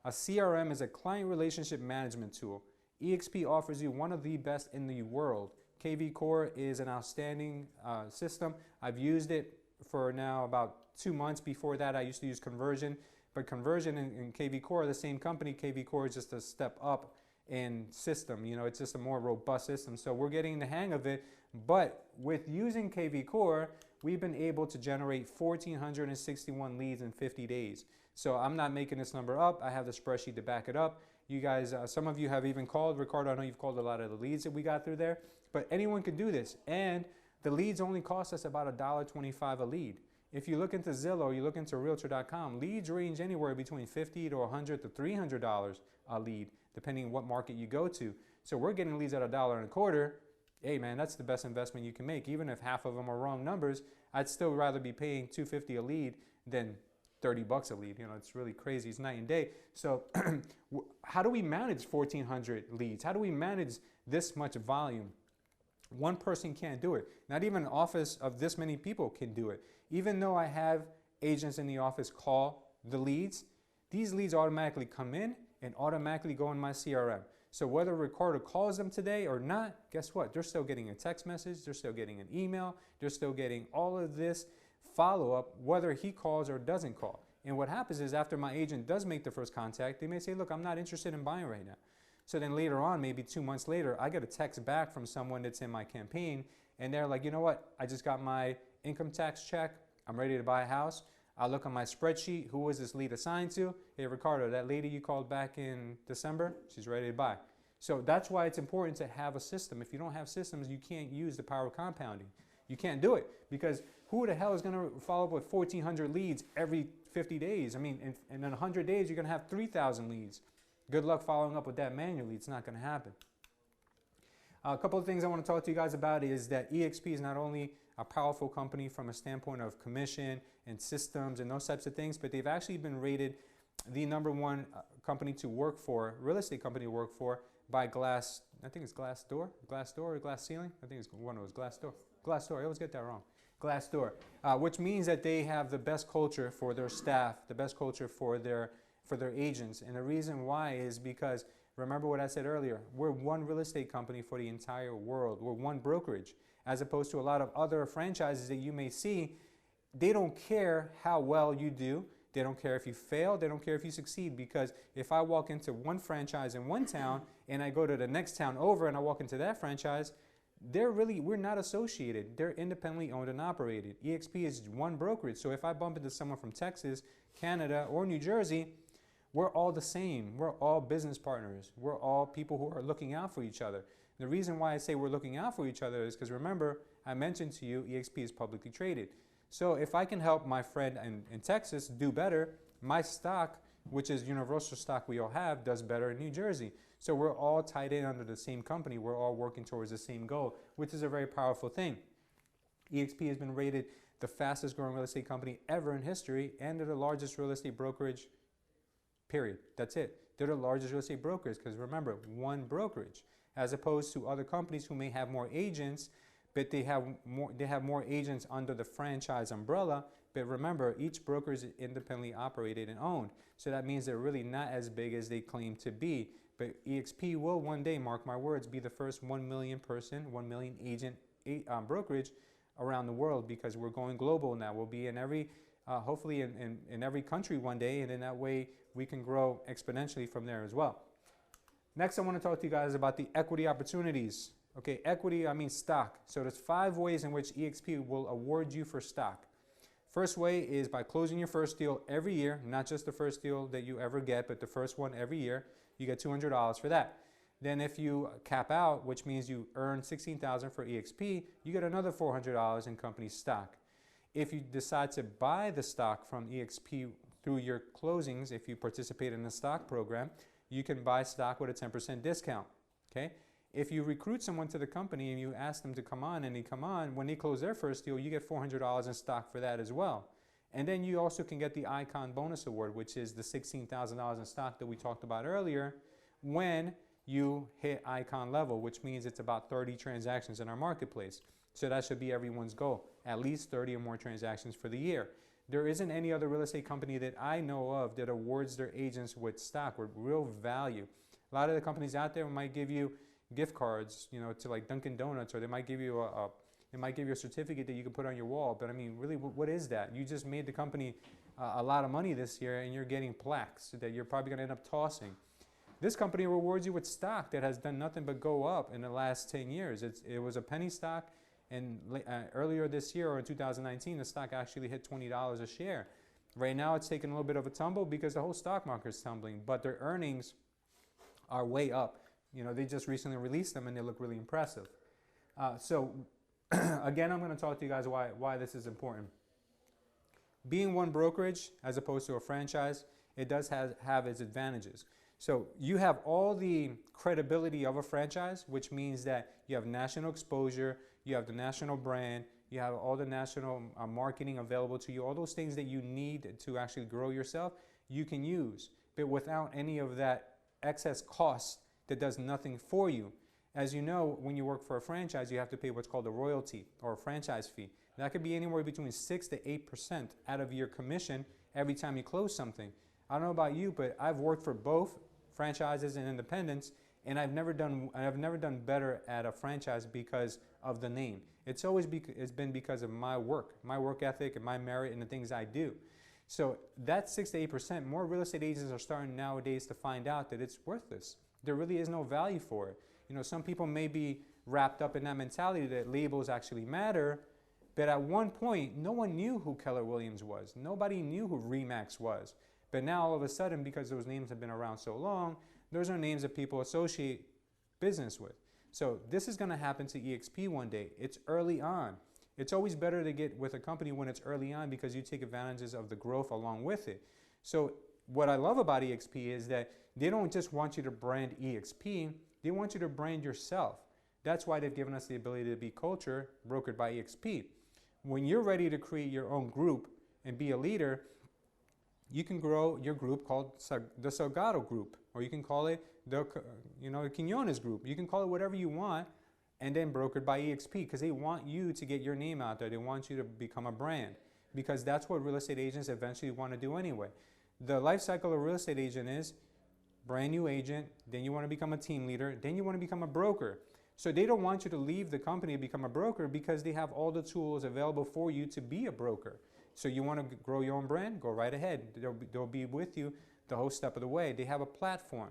Speaker 2: A CRM is a client relationship management tool. EXP offers you one of the best in the world. KV Core is an outstanding system. I've used it for now about 2 months. Before that, I used to use Conversion, but Conversion and KV Core are the same company. KV Core is just a step up in system. It's just a more robust system. So we're getting the hang of it. But with using KV Core, we've been able to generate 1,461 leads in 50 days. So I'm not making this number up. I have the spreadsheet to back it up. You guys, some of you have even called. Ricardo, I know you've called a lot of the leads that we got through there. but anyone can do this. And the leads only cost us about $1.25 a lead. If you look into Zillow, you look into realtor.com, leads range anywhere between $50 to $100 to $300 a lead, depending on what market you go to. So we're getting leads at $1.25. Hey man, that's the best investment you can make. Even if half of them are wrong numbers, I'd still rather be paying $250 a lead than $30 a lead. You know, it's really crazy. It's night and day. So how do we manage 1,400 leads? How do we manage this much volume? One person can't do it. Not even an office of this many people can do it. Even though I have agents in the office call the leads, these leads automatically come in and automatically go in my CRM. So whether a recorder calls them today or not, guess what? They're still getting a text message, they're still getting an email, they're still getting all of this follow-up, whether he calls or doesn't call. And what happens is after my agent does make the first contact, they may say, look, I'm not interested in buying right now. So then later on, maybe 2 months later, I get a text back from someone that's in my campaign, and they're like, you know what? I just got my income tax check. I'm ready to buy a house. I look on my spreadsheet. Who was this lead assigned to? Hey, Ricardo, that lady you called back in December, she's ready to buy. So that's why it's important to have a system. If you don't have systems, you can't use the power of compounding. You can't do it because who the hell is going to follow up with 1,400 leads every 50 days? I mean, in 100 days, you're going to have 3,000 leads. Good luck following up with that manually. It's not going to happen. A couple of things I want to talk to you guys about is that EXP is not only a powerful company from a standpoint of commission and systems and those types of things, but they've actually been rated the #1 company to work for, real estate company to work for by Glass, I think it's Glassdoor or Glass Ceiling. I think it's one of those, Glassdoor, I always get that wrong. Glassdoor, which means that they have the best culture for their staff, the best culture for their agents. And the reason why is because, remember what I said earlier, we're one real estate company for the entire world. We're one brokerage, as opposed to a lot of other franchises that you may see. They don't care how well you do. They don't care if you fail. They don't care if you succeed, because if I walk into one franchise in one town and I go to the next town over and I walk into that franchise, we're not associated. They're independently owned and operated. EXP is one brokerage. So if I bump into someone from Texas, Canada, or New Jersey, we're all the same. We're all business partners. We're all people who are looking out for each other. The reason why I say we're looking out for each other is because, remember, I mentioned to you, EXP is publicly traded. So if I can help my friend in Texas do better, my stock, which is universal stock we all have, does better in New Jersey. So we're all tied in under the same company. We're all working towards the same goal, which is a very powerful thing. EXP has been rated the fastest growing real estate company ever in history, and they're the largest real estate brokerage, period. That's it. They're the largest real estate brokers because, remember, one brokerage, as opposed to other companies who may have more agents, but they have more agents under the franchise umbrella. But remember, each broker is independently operated and owned. So that means they're really not as big as they claim to be. But EXP will one day, mark my words, be the first 1 million person, 1 million agent brokerage around the world, because we're going global now. We'll be in every, hopefully in every country one day, and in that way we can grow exponentially from there as well. Next, I want to talk to you guys about the equity opportunities. Okay, equity, I mean stock. So there's 5 ways in which EXP will award you for stock. First way is by closing your first deal every year, not just the first deal that you ever get, but the first one every year. You get $200 for that. Then if you cap out, which means you earn $16,000 for EXP, you get another $400 in company stock. If you decide to buy the stock from EXP through your closings, if you participate in the stock program, you can buy stock with a 10% discount. Okay? If you recruit someone to the company and you ask them to come on and they come on, when they close their first deal, you get $400 in stock for that as well. And then you also can get the Icon Bonus Award, which is the $16,000 in stock that we talked about earlier, when you hit Icon level, which means it's about 30 transactions in our marketplace. So that should be everyone's goal, at least 30 or more transactions for the year. There isn't any other real estate company that I know of that awards their agents with stock, with real value. A lot of the companies out there might give you gift cards, you know, to like Dunkin' Donuts, or they might give you a certificate that you can put on your wall. But I mean, really, what is that? You just made the company a lot of money this year, and you're getting plaques that you're probably going to end up tossing. This company rewards you with stock that has done nothing but go up in the last 10 years. It was a penny stock, and earlier this year, or in 2019, the stock actually hit $20 a share. Right now, it's taken a little bit of a tumble because the whole stock market is tumbling, but their earnings are way up. You know, they just recently released them, and they look really impressive. So again, I'm going to talk to you guys why this is important. Being one brokerage as opposed to a franchise, it does have its advantages. So you have all the credibility of a franchise, which means that you have national exposure, you have the national brand, you have all the national marketing available to you, all those things that you need to actually grow yourself, you can use, but without any of that excess cost that does nothing for you. As you know, when you work for a franchise, you have to pay what's called a royalty or a franchise fee. That could be anywhere between 6 to 8% out of your commission every time you close something. I don't know about you, but I've worked for both franchises and independents, and I've never done better at a franchise because of the name. It's been because of my work ethic and my merit and the things I do. So that 6 to 8%, more real estate agents are starting nowadays to find out that it's worthless. There really is no value for it. You know, some people may be wrapped up in that mentality that labels actually matter, but at one point, no one knew who Keller Williams was. Nobody knew who RE/MAX was. But now all of a sudden, because those names have been around so long, those are names that people associate business with. So this is going to happen to EXP one day. It's early on. It's always better to get with a company when it's early on because you take advantages of the growth along with it. So what I love about EXP is that they don't just want you to brand EXP, they want you to brand yourself. That's why they've given us the ability to be Culture, brokered by EXP. When you're ready to create your own group and be a leader, you can grow your group called the Salgado Group, or you can call it the Quinones Group. You can call it whatever you want, and then brokered by EXP, because they want you to get your name out there. They want you to become a brand, because that's what real estate agents eventually want to do anyway. The life cycle of a real estate agent is brand new agent, then you want to become a team leader, then you want to become a broker. So they don't want you to leave the company and become a broker because they have all the tools available for you to be a broker. So you want to grow your own brand? Go right ahead. They'll be with you the whole step of the way. They have a platform.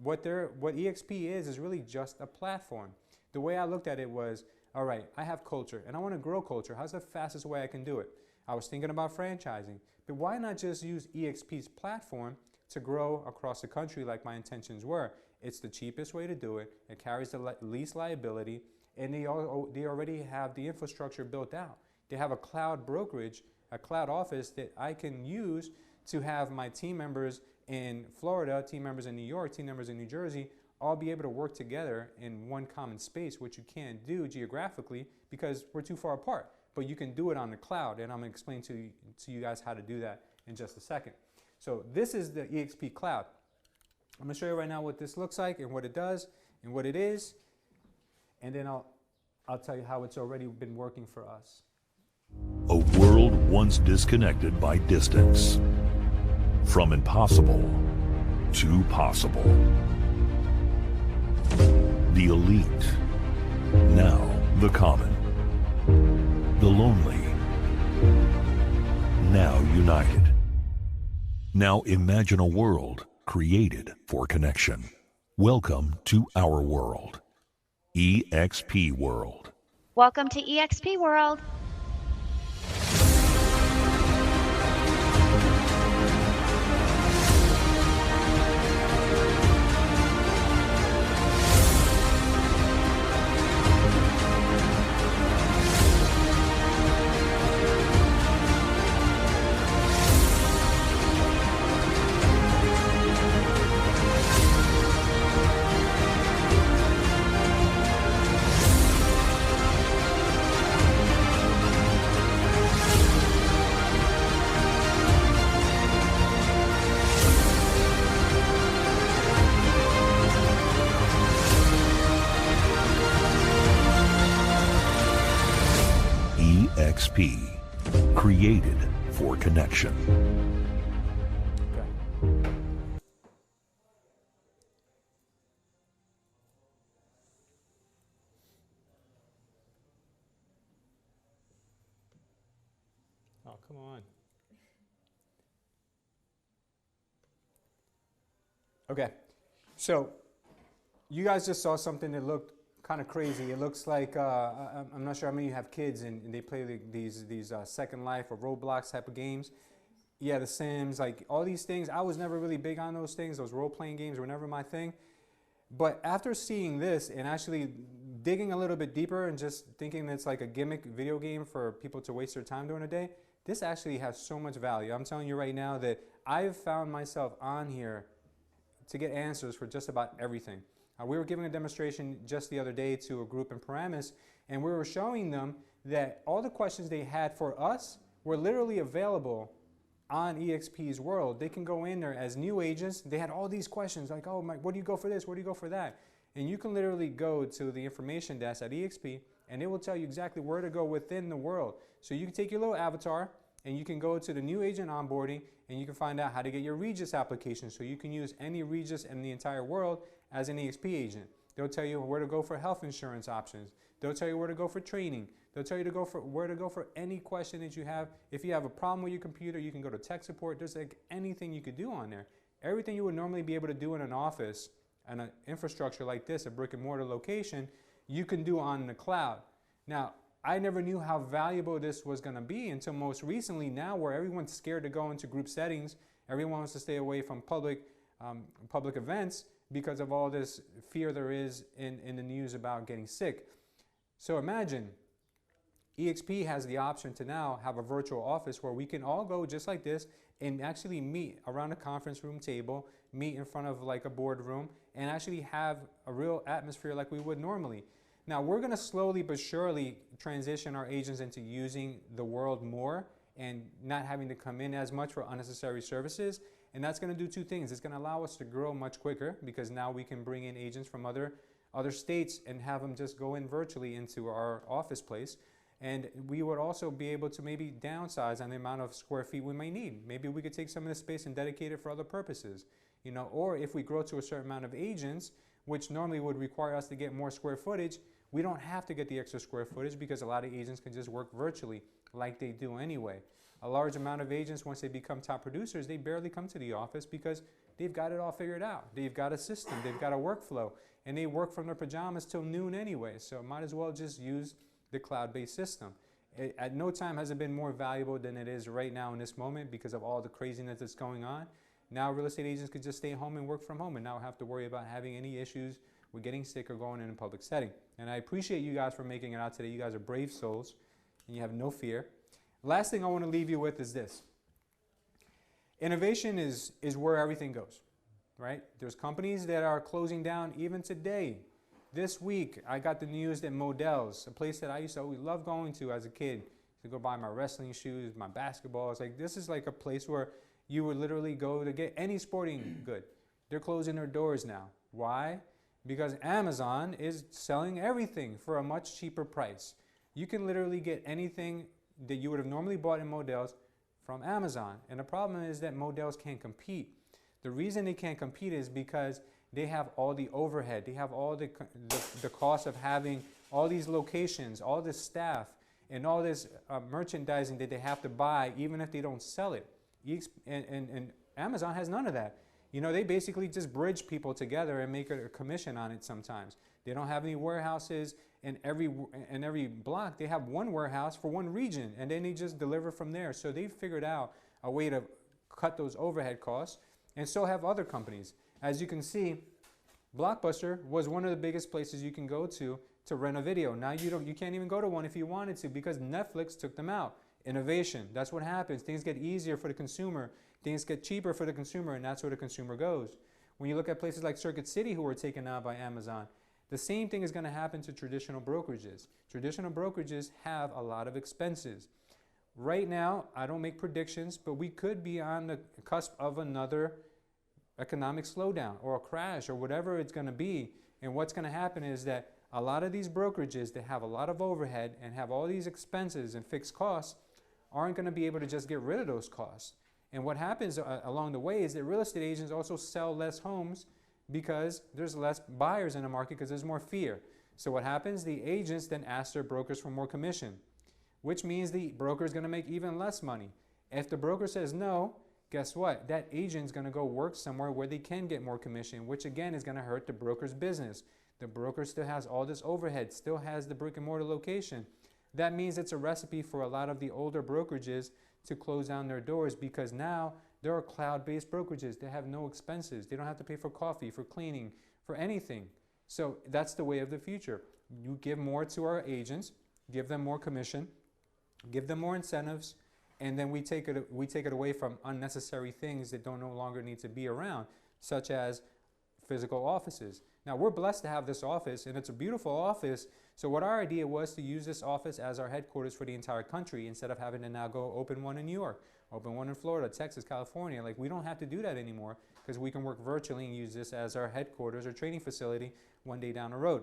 Speaker 2: What EXP is really just a platform. The way I looked at it was, all right, I have Culture and I want to grow Culture. How's the fastest way I can do it? I was thinking about franchising, but why not just use EXP's platform to grow across the country like my intentions were? It's the cheapest way to do it. It carries the least liability, and they already have the infrastructure built out. They have a cloud brokerage, a cloud office that I can use to have my team members in Florida, team members in New York, team members in New Jersey, all be able to work together in one common space, which you can't do geographically because we're too far apart. But you can do it on the cloud, and I'm going to explain to you guys how to do that in just a second. So this is the EXP Cloud. I'm going to show you right now what this looks like and what it does and what it is, and then I'll tell you how it's already been working for us.
Speaker 4: A world once disconnected by distance. From impossible to possible. The elite, now the common. The lonely, now united. Now imagine a world created for connection. Welcome to our world. EXP World.
Speaker 5: Welcome to EXP World.
Speaker 4: EXP, created for connection.
Speaker 2: Okay. Oh, come on. Okay, so you guys just saw something that looked kind of crazy. It looks like, I'm not sure how many of you have kids and they play these Second Life or Roblox type of games. Yeah, The Sims, like all these things. I was never really big on those things. Those role-playing games were never my thing. But after seeing this and actually digging a little bit deeper and just thinking it's like a gimmick video game for people to waste their time during the day, this actually has so much value. I'm telling you right now that I've found myself on here to get answers for just about everything. We were giving a demonstration just the other day to a group in Paramus, and we were showing them that all the questions they had for us were literally available on EXP's World. They can go in there as new agents. They had all these questions like, oh my, where do you go for this? Where do you go for that? And you can literally go to the information desk at EXP and it will tell you exactly where to go within the world. So you can take your little avatar and you can go to the new agent onboarding and you can find out how to get your Regis application. So you can use any Regis in the entire world as an EXP agent. They'll tell you where to go for health insurance options. They'll tell you where to go for training. They'll tell you where to go for any question that you have. If you have a problem with your computer, you can go to tech support. There's like anything you could do on there. Everything you would normally be able to do in an office and an infrastructure like this, a brick and mortar location, you can do on the cloud. Now, I never knew how valuable this was going to be until most recently now where everyone's scared to go into group settings. Everyone wants to stay away from public events because of all this fear there is in the news about getting sick. So imagine EXP has the option to now have a virtual office where we can all go just like this and actually meet around a conference room table, meet in front of like a boardroom, and actually have a real atmosphere like we would normally. Now we're going to slowly but surely transition our agents into using the world more and not having to come in as much for unnecessary services. And that's going to do two things. It's going to allow us to grow much quicker because now we can bring in agents from other states and have them just go in virtually into our office place. And we would also be able to maybe downsize on the amount of square feet we may need. Maybe we could take some of the space and dedicate it for other purposes, you know, or if we grow to a certain amount of agents, which normally would require us to get more square footage, we don't have to get the extra square footage because a lot of agents can just work virtually like they do anyway. A large amount of agents, once they become top producers, they barely come to the office because they've got it all figured out. They've got a system, they've got a workflow, and they work from their pajamas till noon anyway. So might as well just use the cloud-based system. At no time has it been more valuable than it is right now in this moment because of all the craziness that's going on. Now real estate agents could just stay home and work from home and not have to worry about having any issues with getting sick or going in a public setting. And I appreciate you guys for making it out today. You guys are brave souls and you have no fear. Last thing I want to leave you with is this. Innovation is where everything goes, right? There's companies that are closing down even today. This week, I got the news that Modell's, a place that I used to always love going to as a kid, to go buy my wrestling shoes, my basketballs. Like, this is like a place where you would literally go to get any sporting good. They're closing their doors now. Why? Because Amazon is selling everything for a much cheaper price. You can literally get anything that you would have normally bought in Modell's from Amazon. And the problem is that Modell's can't compete. The reason they can't compete is because they have all the overhead. They have all the cost of having all these locations, all this staff, and all this merchandising that they have to buy even if they don't sell it. And Amazon has none of that. You know, they basically just bridge people together and make a commission on it sometimes. They don't have any warehouses in every block. They have one warehouse for one region, and then they just deliver from there. So they've figured out a way to cut those overhead costs, and so have other companies. As you can see, Blockbuster was one of the biggest places you can go to rent a video. Now you can't even go to one if you wanted to because Netflix took them out. Innovation, that's what happens. Things get easier for the consumer. Things get cheaper for the consumer, and that's where the consumer goes. When you look at places like Circuit City who were taken out by Amazon, the same thing is going to happen to traditional brokerages. Traditional brokerages have a lot of expenses. Right now, I don't make predictions, but we could be on the cusp of another economic slowdown or a crash or whatever it's going to be. And what's going to happen is that a lot of these brokerages that have a lot of overhead and have all these expenses and fixed costs aren't going to be able to just get rid of those costs. And what happens along the way is that real estate agents also sell less homes because there's less buyers in the market because there's more fear. So what happens? The agents then ask their brokers for more commission, which means the broker is going to make even less money. If the broker says no, guess what? That agent's going to go work somewhere where they can get more commission, which again is going to hurt the broker's business. The broker still has all this overhead, still has the brick and mortar location. That means it's a recipe for a lot of the older brokerages to close down their doors because now there are cloud-based brokerages. They have no expenses. They don't have to pay for coffee, for cleaning, for anything. So that's the way of the future. You give more to our agents, give them more commission, give them more incentives, and then we take it away from unnecessary things that don't no longer need to be around, such as physical offices. Now, we're blessed to have this office, and it's a beautiful office. So what our idea was to use this office as our headquarters for the entire country, instead of having to now go open one in New York, open one in Florida, Texas, California. Like, we don't have to do that anymore, because we can work virtually and use this as our headquarters or training facility one day down the road.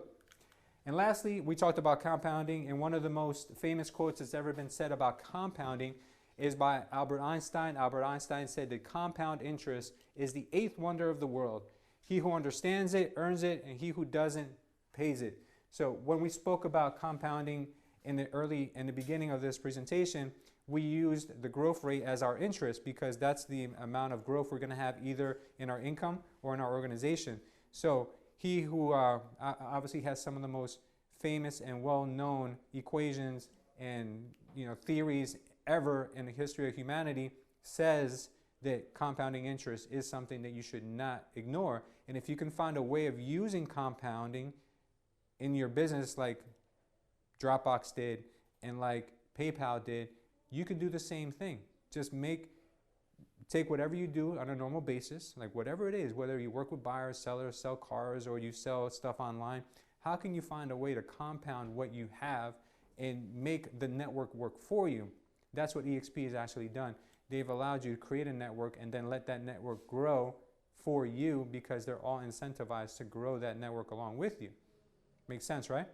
Speaker 2: And lastly, we talked about compounding, and one of the most famous quotes that's ever been said about compounding is by Albert Einstein. Albert Einstein said that compound interest is the 8th wonder of the world. He who understands it earns it, and he who doesn't pays it. So when we spoke about compounding in the beginning of this presentation, we used the growth rate as our interest, because that's the amount of growth we're going to have either in our income or in our organization. So he who obviously has some of the most famous and well-known equations and theories ever in the history of humanity says that compounding interest is something that you should not ignore. And if you can find a way of using compounding in your business like Dropbox did and like PayPal did, you can do the same thing. Just take whatever you do on a normal basis, like whatever it is, whether you work with buyers, sellers, sell cars, or you sell stuff online, how can you find a way to compound what you have and make the network work for you? That's what EXP has actually done. They've allowed you to create a network and then let that network grow for you, because they're all incentivized to grow that network along with you. Makes sense, right?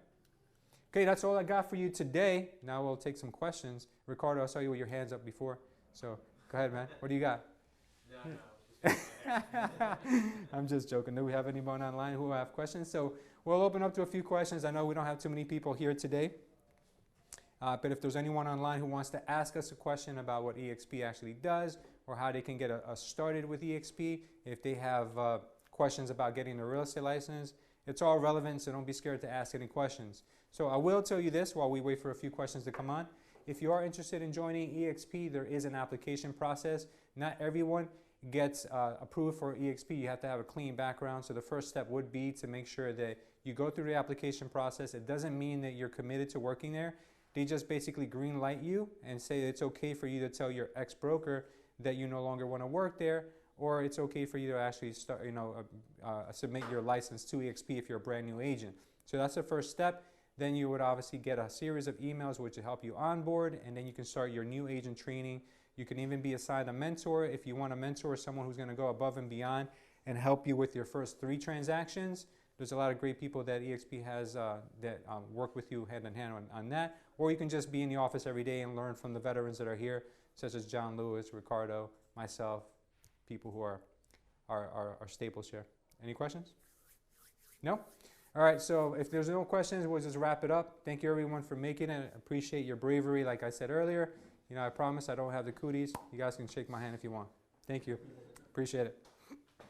Speaker 2: Okay, that's all I got for you today. Now we'll take some questions. Ricardo, I saw you with your hands up before, so go ahead, man. What do you got? No, I'm just joking. Do we have anyone online who have questions? So we'll open up to a few questions. I know we don't have too many people here today. But if there's anyone online who wants to ask us a question about what EXP actually does, or how they can get started with EXP, if they have questions about getting a real estate license, it's all relevant, so don't be scared to ask any questions. So I will tell you this while we wait for a few questions to come on. If you are interested in joining EXP, there is an application process. Not everyone gets approved for EXP. You have to have a clean background. So the first step would be to make sure that you go through the application process. It doesn't mean that you're committed to working there. They just basically green light you and say it's okay for you to tell your ex-broker that you no longer want to work there, or it's okay for you to actually start, submit your license to EXP if you're a brand new agent. So that's the first step. Then you would obviously get a series of emails which will help you onboard, and then you can start your new agent training. You can even be assigned a mentor if you want to mentor someone who's going to go above and beyond and help you with your first 3 transactions. There's a lot of great people that EXP has that work with you hand in hand on that. Or you can just be in the office every day and learn from the veterans that are here, such as John Lewis, Ricardo, myself, people who are staples here. Any questions? No? All right, so if there's no questions, we'll just wrap it up. Thank you, everyone, for making it. I appreciate your bravery, like I said earlier. I promise I don't have the cooties. You guys can shake my hand if you want. Thank you. Appreciate it.